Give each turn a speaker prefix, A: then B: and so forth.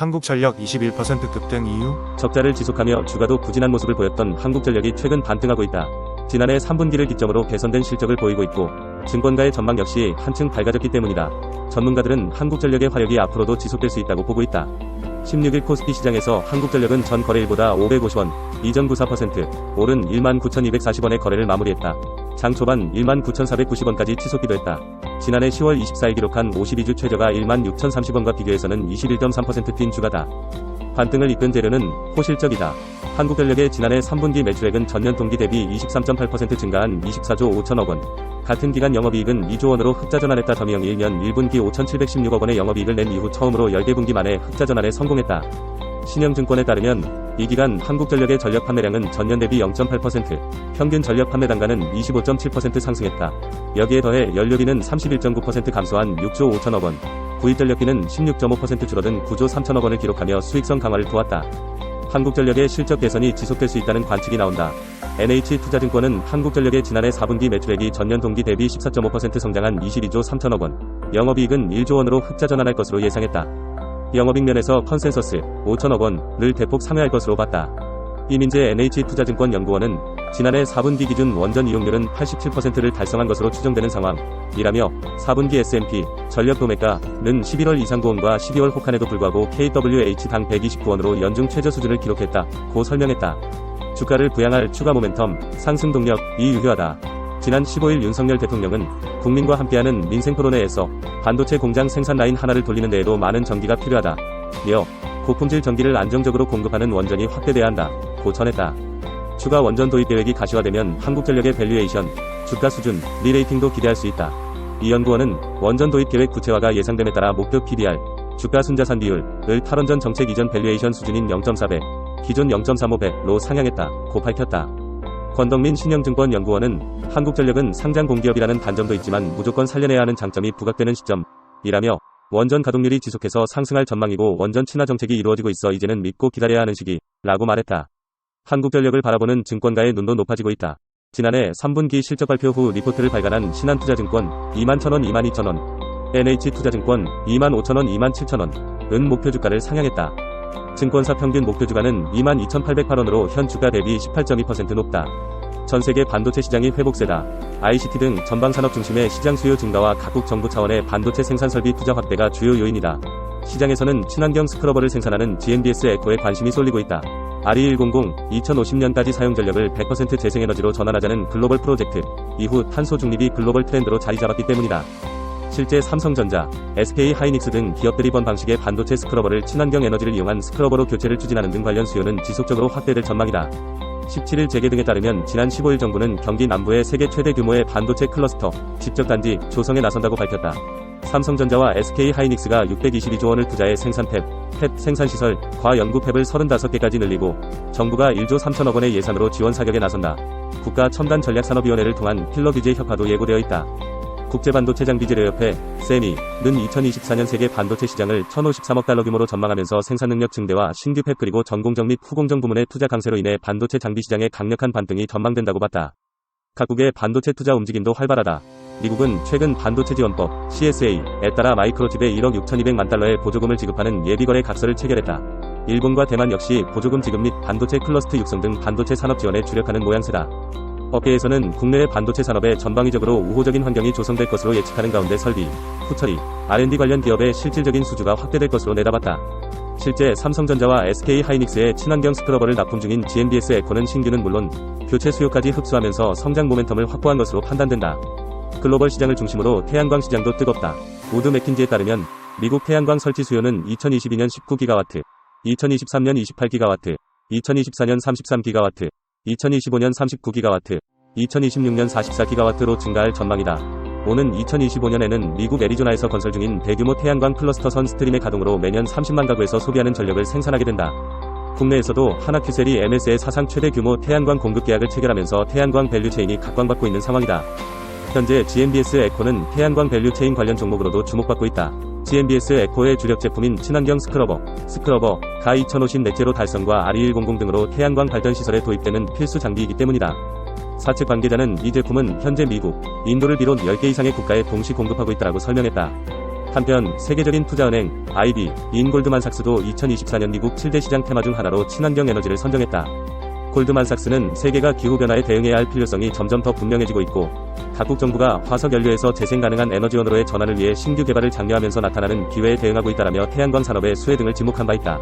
A: 한국전력 21% 급등 이유?
B: 적자를 지속하며 주가도 부진한 모습을 보였던 한국전력이 최근 반등하고 있다. 지난해 3분기를 기점으로 개선된 실적을 보이고 있고 증권가의 전망 역시 한층 밝아졌기 때문이다. 전문가들은 한국전력의 화력이 앞으로도 지속될 수 있다고 보고 있다. 16일 코스피 시장에서 한국전력은 전 거래일보다 550원, 2.94% 오른 19,240원의 거래를 마무리했다. 장 초반 19,490원까지 치솟기도 했다. 지난해 10월 24일 기록한 52주 최저가 16,030원과 비교해서는 21.3% 뛴 주가다. 반등을 이끈 재료는 호실적이다. 한국전력의 지난해 3분기 매출액은 전년 동기 대비 23.8% 증가한 24조 5천억 원. 같은 기간 영업이익은 2조 원으로 흑자 전환했다. 점이형 1년 1분기 5,716억 원의 영업이익을 낸 이후 처음으로 10개 분기 만에 흑자 전환에 성공했다. 신영증권에 따르면 이 기간 한국전력의 전력 판매량은 전년 대비 0.8%, 평균 전력 판매 단가는 25.7% 상승했다. 여기에 더해 연료비는 31.9% 감소한 6조 5천억 원, 구입전력비는 16.5% 줄어든 9조 3천억 원을 기록하며 수익성 강화를 도왔다. 한국전력의 실적 개선이 지속될 수 있다는 관측이 나온다. NH투자증권은 한국전력의 지난해 4분기 매출액이 전년 동기 대비 14.5% 성장한 22조 3천억 원, 영업이익은 1조 원으로 흑자 전환할 것으로 예상했다. 영업이익 면에서 컨센서스 5천억 원을 대폭 상회할 것으로 봤다. 이민재 NH투자증권 연구원은 지난해 4분기 기준 원전 이용률은 87%를 달성한 것으로 추정되는 상황이라며 4분기 S&P 전력 도매가는 11월 이상고온과 12월 혹한에도 불구하고 kWh당 129원으로 연중 최저 수준을 기록했다고 설명했다. 주가를 부양할 추가 모멘텀, 상승 동력이 유효하다. 지난 15일 윤석열 대통령은 국민과 함께하는 민생 토론회에서 반도체 공장 생산 라인 하나를 돌리는 데에도 많은 전기가 필요하다며 고품질 전기를 안정적으로 공급하는 원전이 확대돼야 한다고 전했다. 추가 원전 도입 계획이 가시화되면 한국전력의 밸류에이션, 주가 수준, 리레이팅도 기대할 수 있다. 이 연구원은 원전 도입 계획 구체화가 예상됨에 따라 목표 PBR, 주가 순자산 비율을 탈원전 정책 이전 밸류에이션 수준인 0.4배, 기존 0.35배로 상향했다고 밝혔다. 권덕민 신영증권 연구원은 한국전력은 상장 공기업이라는 단점도 있지만 무조건 살려내야 하는 장점이 부각되는 시점이라며 원전 가동률이 지속해서 상승할 전망이고 원전 친화 정책이 이루어지고 있어 이제는 믿고 기다려야 하는 시기라고 말했다. 한국전력을 바라보는 증권가의 눈도 높아지고 있다. 지난해 3분기 실적 발표 후 리포트를 발간한 신한투자증권 21,000원, 22,000원, NH투자증권 25,000원, 27,000원 은 목표 주가를 상향했다. 증권사 평균 목표 주가는 22,808원으로 현 주가 대비 18.2% 높다. 전세계 반도체 시장이 회복세다. ICT 등 전방산업 중심의 시장 수요 증가와 각국 정부 차원의 반도체 생산 설비 투자 확대가 주요 요인이다. 시장에서는 친환경 스크러버를 생산하는 GNBS 에코에 관심이 쏠리고 있다. RE100 2050년까지 사용 전력을 100% 재생에너지로 전환하자는 글로벌 프로젝트 이후 탄소 중립이 글로벌 트렌드로 자리 잡았기 때문이다. 실제 삼성전자, SK 하이닉스 등 기업들이 번 방식의 반도체 스크러버를 친환경 에너지를 이용한 스크러버로 교체를 추진하는 등 관련 수요는 지속적으로 확대될 전망이다. 17일 재계 등에 따르면 지난 15일 정부는 경기 남부의 세계 최대 규모의 반도체 클러스터, 집적단지, 조성에 나선다고 밝혔다. 삼성전자와 SK 하이닉스가 622조 원을 투자해 생산 팹 생산시설, 과연구 팹을 35개까지 늘리고 정부가 1조 3천억 원의 예산으로 지원 사격에 나선다. 국가첨단전략산업위원회를 통한 필러 규제 협화도 예고되어 있다. 국제반도체장비재료협회 세미는 2024년 세계 반도체 시장을 1,053억 달러 규모로 전망하면서 생산 능력 증대와 신규 팹 그리고 전공정 및 후공정 부문의 투자 강세로 인해 반도체 장비 시장의 강력한 반등이 전망된다고 봤다. 각국의 반도체 투자 움직임도 활발하다. 미국은 최근 반도체 지원법 CSA에 따라 마이크로칩에 1억 6,200만 달러의 보조금을 지급하는 예비거래 각서를 체결했다. 일본과 대만 역시 보조금 지급 및 반도체 클러스터 육성 등 반도체 산업 지원에 주력하는 모양새다. 업계에서는 국내의 반도체 산업에 전방위적으로 우호적인 환경이 조성될 것으로 예측하는 가운데 설비, 후처리, R&D 관련 기업의 실질적인 수주가 확대될 것으로 내다봤다. 실제 삼성전자와 SK 하이닉스의 친환경 스크러버를 납품 중인 GNBS 에코는 신규는 물론 교체 수요까지 흡수하면서 성장 모멘텀을 확보한 것으로 판단된다. 글로벌 시장을 중심으로 태양광 시장도 뜨겁다. 우드 맥킨지에 따르면 미국 태양광 설치 수요는 2022년 19기가와트, 2023년 28기가와트, 2024년 33기가와트, 2025년 39기가와트, 2026년 44기가와트로 증가할 전망이다. 오는 2025년에는 미국 애리조나에서 건설 중인 대규모 태양광 클러스터 선 스트림의 가동으로 매년 30만 가구에서 소비하는 전력을 생산하게 된다. 국내에서도 하나큐셀이 MS의 사상 최대 규모 태양광 공급 계약을 체결하면서 태양광 밸류체인이 각광받고 있는 상황이다. 현재 GNBS 에코는 태양광 밸류체인 관련 종목으로도 주목받고 있다. GNBS 에코의 주력 제품인 친환경 스크러버가 2050 넷제로 달성과 RE100 등으로 태양광 발전 시설에 도입되는 필수 장비이기 때문이다. 사측 관계자는 이 제품은 현재 미국, 인도를 비롯 10개 이상의 국가에 동시 공급하고 있다고 설명했다. 한편 세계적인 투자은행 IB/인 골드만삭스도 2024년 미국 7대 시장 테마 중 하나로 친환경 에너지를 선정했다. 골드만삭스는 세계가 기후변화에 대응해야 할 필요성이 점점 더 분명해지고 있고, 각국 정부가 화석 연료에서 재생 가능한 에너지원으로의 전환을 위해 신규 개발을 장려하면서 나타나는 기회에 대응하고 있다라며 태양광 산업의 수혜 등을 지목한 바 있다.